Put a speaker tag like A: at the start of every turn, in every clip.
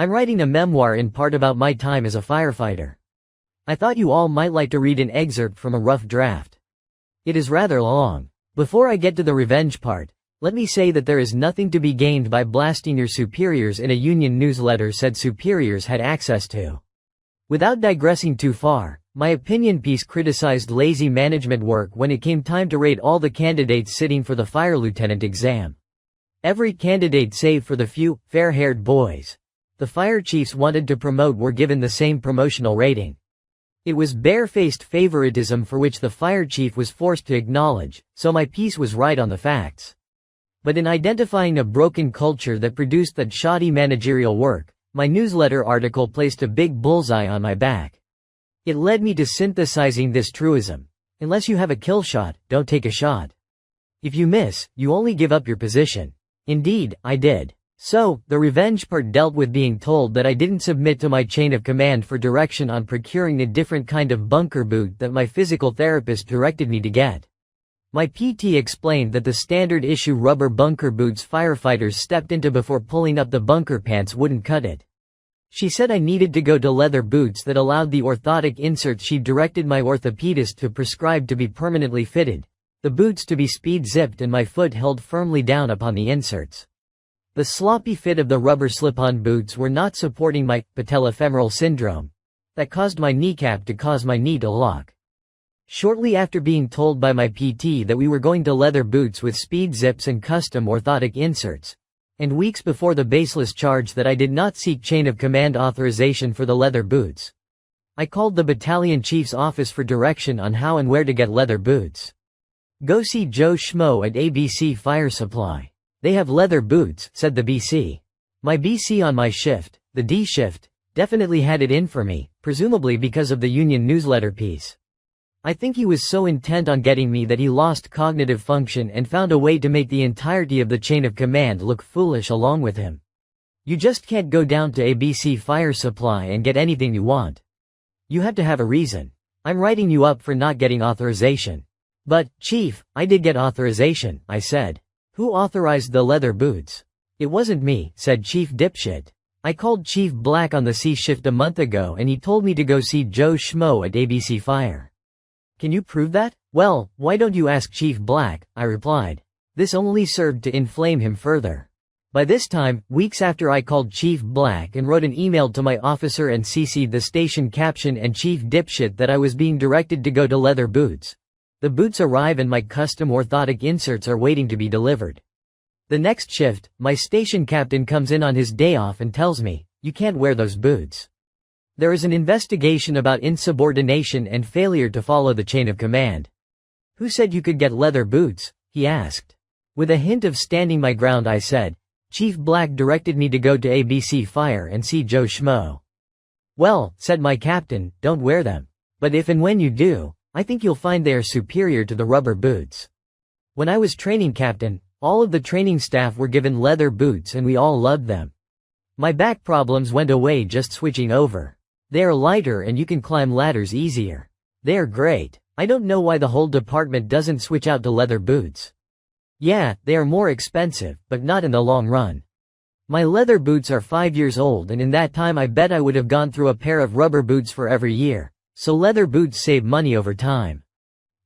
A: I'm writing a memoir in part about my time as a firefighter. I thought you all might like to read an excerpt from a rough draft. It is rather long. Before I get to the revenge part, let me say that there is nothing to be gained by blasting your superiors in a union newsletter said superiors had access to. Without digressing too far, my opinion piece criticized lazy management work when it came time to rate all the candidates sitting for the fire lieutenant exam. Every candidate save for the few, fair-haired boys the fire chiefs wanted to promote were given the same promotional rating. It was barefaced favoritism for which the fire chief was forced to acknowledge, so my piece was right on the facts. But in identifying a broken culture that produced that shoddy managerial work, my newsletter article placed a big bullseye on my back. It led me to synthesizing this truism: unless you have a kill shot, don't take a shot. If you miss, you only give up your position. Indeed, I did. So, the revenge part dealt with being told that I didn't submit to my chain of command for direction on procuring a different kind of bunker boot that my physical therapist directed me to get. My PT explained that the standard issue rubber bunker boots firefighters stepped into before pulling up the bunker pants wouldn't cut it. She said I needed to go to leather boots that allowed the orthotic inserts she directed my orthopedist to prescribe to be permanently fitted, the boots to be speed zipped and my foot held firmly down upon the inserts. The sloppy fit of the rubber slip-on boots were not supporting my patellofemoral syndrome that caused my kneecap to cause my knee to lock. Shortly after being told by my PT that we were going to leather boots with speed zips and custom orthotic inserts, and weeks before the baseless charge that I did not seek chain of command authorization for the leather boots, I called the battalion chief's office for direction on how and where to get leather boots. "Go see Joe Schmo at ABC Fire Supply. They have leather boots," said the BC. My BC on my shift, the D shift, definitely had it in for me, presumably because of the union newsletter piece. I think he was so intent on getting me that he lost cognitive function and found a way to make the entirety of the chain of command look foolish along with him. You just can't go down to ABC Fire Supply and get anything you want. You have to have a reason. I'm writing you up for not getting authorization. "But, Chief, I did get authorization," I said. "Who authorized the leather boots?" "It wasn't me," said Chief Dipshit. "I called Chief Black on the C shift a month ago and he told me to go see Joe Schmo at ABC Fire." "Can you prove that?" "Well, why don't you ask Chief Black?" I replied. This only served to inflame him further. By this time, weeks after I called Chief Black and wrote an email to my officer and CC'd the station caption and Chief Dipshit that I was being directed to go to leather boots. The boots arrive and my custom orthotic inserts are waiting to be delivered. The next shift, my station captain comes in on his day off and tells me, "You can't wear those boots. There is an investigation about insubordination and failure to follow the chain of command." "Who said you could get leather boots?" he asked. With a hint of standing my ground I said, "Chief Black directed me to go to ABC Fire and see Joe Schmo." "Well," said my captain, "don't wear them. But if and when you do, I think you'll find they are superior to the rubber boots." When I was training captain, all of the training staff were given leather boots and we all loved them. My back problems went away just switching over. They are lighter and you can climb ladders easier. They are great. I don't know why the whole department doesn't switch out to leather boots. Yeah, they are more expensive, but not in the long run. My leather boots are 5 years old and in that time I bet I would have gone through a pair of rubber boots for every year. So leather boots save money over time.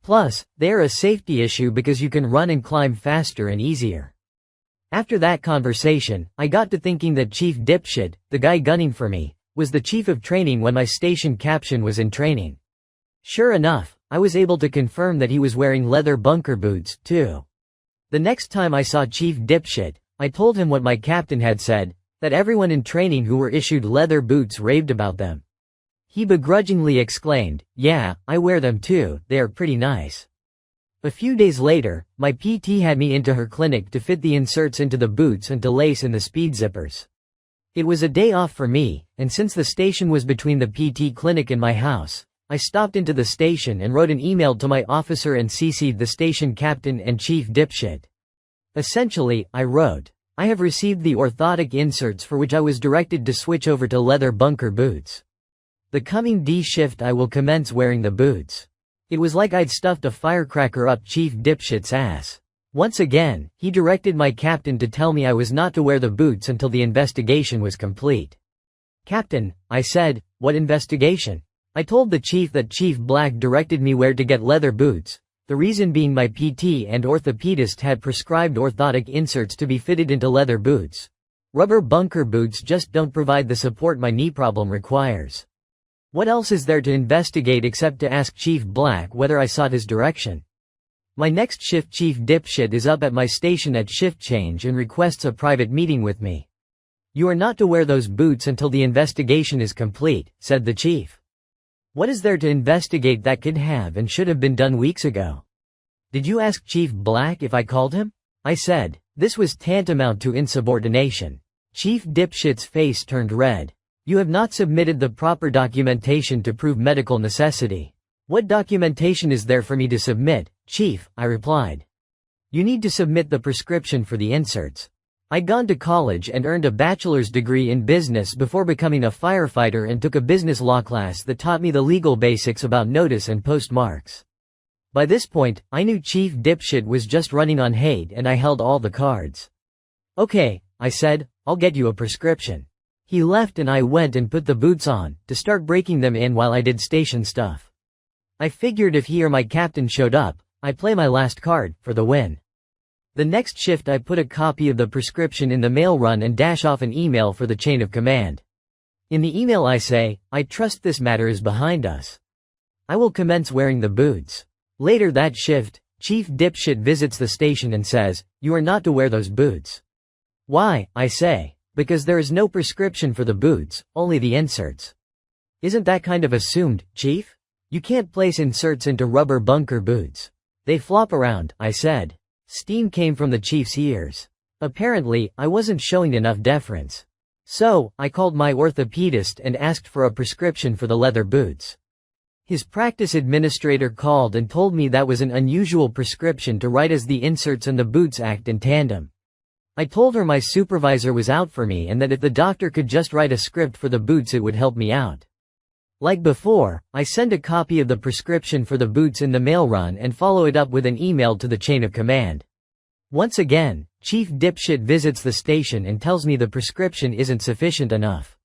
A: Plus, they are a safety issue because you can run and climb faster and easier. After that conversation, I got to thinking that Chief Dipshit, the guy gunning for me, was the chief of training when my station captain was in training. Sure enough, I was able to confirm that he was wearing leather bunker boots, too. The next time I saw Chief Dipshit, I told him what my captain had said, that everyone in training who were issued leather boots raved about them. He begrudgingly exclaimed, "Yeah, I wear them too, they are pretty nice." A few days later, my PT had me into her clinic to fit the inserts into the boots and to lace in the speed zippers. It was a day off for me, and since the station was between the PT clinic and my house, I stopped into the station and wrote an email to my officer and CC'd the station captain and Chief Dipshit. Essentially, I wrote, "I have received the orthotic inserts for which I was directed to switch over to leather bunker boots. The coming D shift I will commence wearing the boots." It was like I'd stuffed a firecracker up Chief Dipshit's ass. Once again, he directed my captain to tell me I was not to wear the boots until the investigation was complete. "Captain," I said, "what investigation?" I told the chief that Chief Black directed me where to get leather boots, the reason being my PT and orthopedist had prescribed orthotic inserts to be fitted into leather boots. Rubber bunker boots just don't provide the support my knee problem requires. What else is there to investigate except to ask Chief Black whether I sought his direction? My next shift Chief Dipshit is up at my station at shift change and requests a private meeting with me. "You are not to wear those boots until the investigation is complete," said the chief. What is there to investigate that could have and should have been done weeks ago? "Did you ask Chief Black if I called him?" I said. This was tantamount to insubordination. Chief Dipshit's face turned red. "You have not submitted the proper documentation to prove medical necessity." "What documentation is there for me to submit, Chief?" I replied. "You need to submit the prescription for the inserts. I'd gone to college and earned a bachelor's degree in business before becoming a firefighter and took a business law class that taught me the legal basics about notice and postmarks. By this point, I knew Chief Dipshit was just running on hate and I held all the cards. "Okay," I said, "I'll get you a prescription." He left and I went and put the boots on, to start breaking them in while I did station stuff. I figured if he or my captain showed up, I'd play my last card, for the win. The next shift I put a copy of the prescription in the mail run and dash off an email for the chain of command. In the email I say, "I trust this matter is behind us. I will commence wearing the boots." Later that shift, Chief Dipshit visits the station and says, "You are not to wear those boots." "Why?" I say. "Because there is no prescription for the boots, only the inserts." "Isn't that kind of assumed, Chief? You can't place inserts into rubber bunker boots. They flop around," I said. Steam came from the chief's ears. Apparently, I wasn't showing enough deference. So, I called my orthopedist and asked for a prescription for the leather boots. His practice administrator called and told me that was an unusual prescription to write as the inserts and the boots act in tandem. I told her my supervisor was out for me and that if the doctor could just write a script for the boots it would help me out. Like before, I send a copy of the prescription for the boots in the mail run and follow it up with an email to the chain of command. Once again, Chief Dipshit visits the station and tells me the prescription isn't sufficient enough.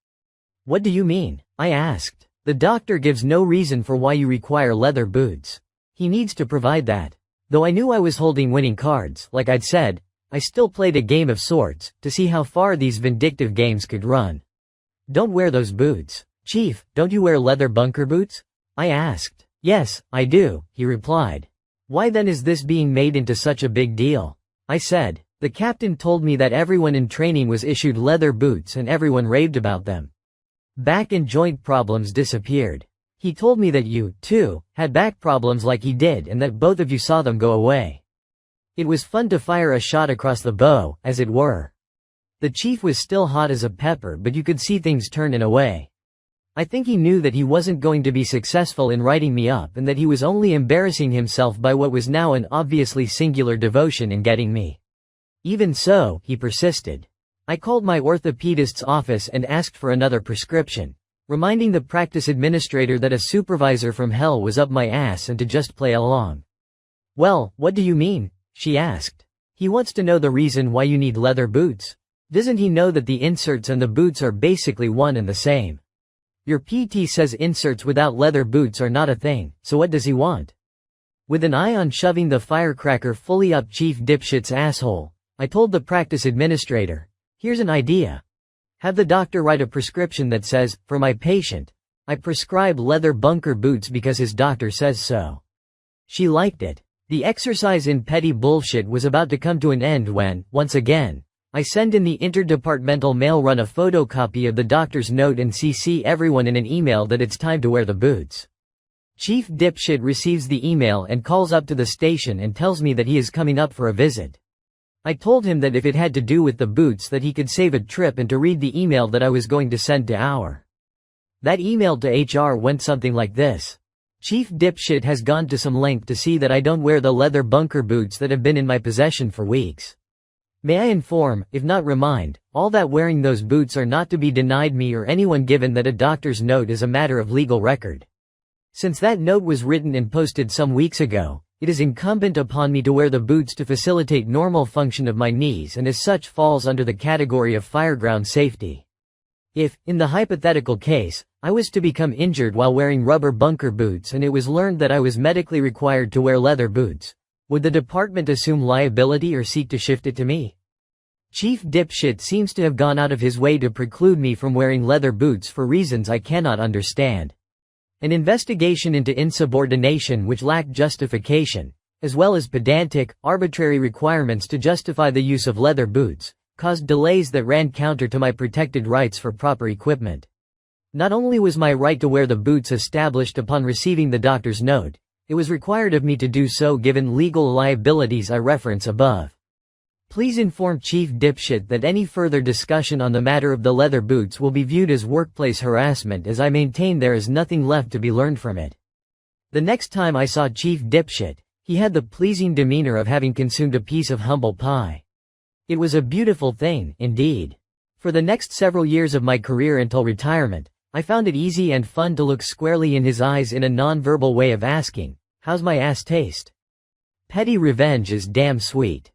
A: "What do you mean?" I asked. "The doctor gives no reason for why you require leather boots. He needs to provide that." Though I knew I was holding winning cards, like I'd said, I still played a game of sorts, to see how far these vindictive games could run. "Don't wear those boots." "Chief, don't you wear leather bunker boots?" I asked. "Yes, I do," he replied. "Why then is this being made into such a big deal?" I said. "The captain told me that everyone in training was issued leather boots and everyone raved about them. Back and joint problems disappeared. He told me that you, too, had back problems like he did and that both of you saw them go away. It was fun to fire a shot across the bow, as it were." The chief was still hot as a pepper but you could see things turn in a way. I think he knew that he wasn't going to be successful in writing me up and that he was only embarrassing himself by what was now an obviously singular devotion in getting me. Even so, he persisted. I called my orthopedist's office and asked for another prescription, reminding the practice administrator that a supervisor from hell was up my ass and to just play along. "Well, what do you mean?" she asked. "He wants to know the reason why you need leather boots. Doesn't he know that the inserts and the boots are basically one and the same? Your PT says inserts without leather boots are not a thing, so what does he want?" With an eye on shoving the firecracker fully up Chief Dipshit's asshole, I told the practice administrator, "Here's an idea. Have the doctor write a prescription that says, for my patient, I prescribe leather bunker boots because his doctor says so." She liked it. The exercise in petty bullshit was about to come to an end when, once again, I send in the interdepartmental mail run a photocopy of the doctor's note and CC everyone in an email that it's time to wear the boots. Chief Dipshit receives the email and calls up to the station and tells me that he is coming up for a visit. I told him that if it had to do with the boots that he could save a trip and to read the email that I was going to send to our. That email to HR went something like this. Chief Dipshit has gone to some length to see that I don't wear the leather bunker boots that have been in my possession for weeks. May I inform, if not remind, all that wearing those boots are not to be denied me or anyone given that a doctor's note is a matter of legal record. Since that note was written and posted some weeks ago, it is incumbent upon me to wear the boots to facilitate normal function of my knees and as such falls under the category of fireground safety. If, in the hypothetical case, I was to become injured while wearing rubber bunker boots and it was learned that I was medically required to wear leather boots, would the department assume liability or seek to shift it to me? Chief Dipshit seems to have gone out of his way to preclude me from wearing leather boots for reasons I cannot understand. An investigation into insubordination which lacked justification, as well as pedantic, arbitrary requirements to justify the use of leather boots, caused delays that ran counter to my protected rights for proper equipment. Not only was my right to wear the boots established upon receiving the doctor's note, it was required of me to do so given legal liabilities I reference above. Please inform Chief Dipshit that any further discussion on the matter of the leather boots will be viewed as workplace harassment, as I maintain there is nothing left to be learned from it. The next time I saw Chief Dipshit, he had the pleasing demeanor of having consumed a piece of humble pie. It was a beautiful thing, indeed. For the next several years of my career until retirement, I found it easy and fun to look squarely in his eyes in a non-verbal way of asking, "How's my ass taste?" Petty revenge is damn sweet.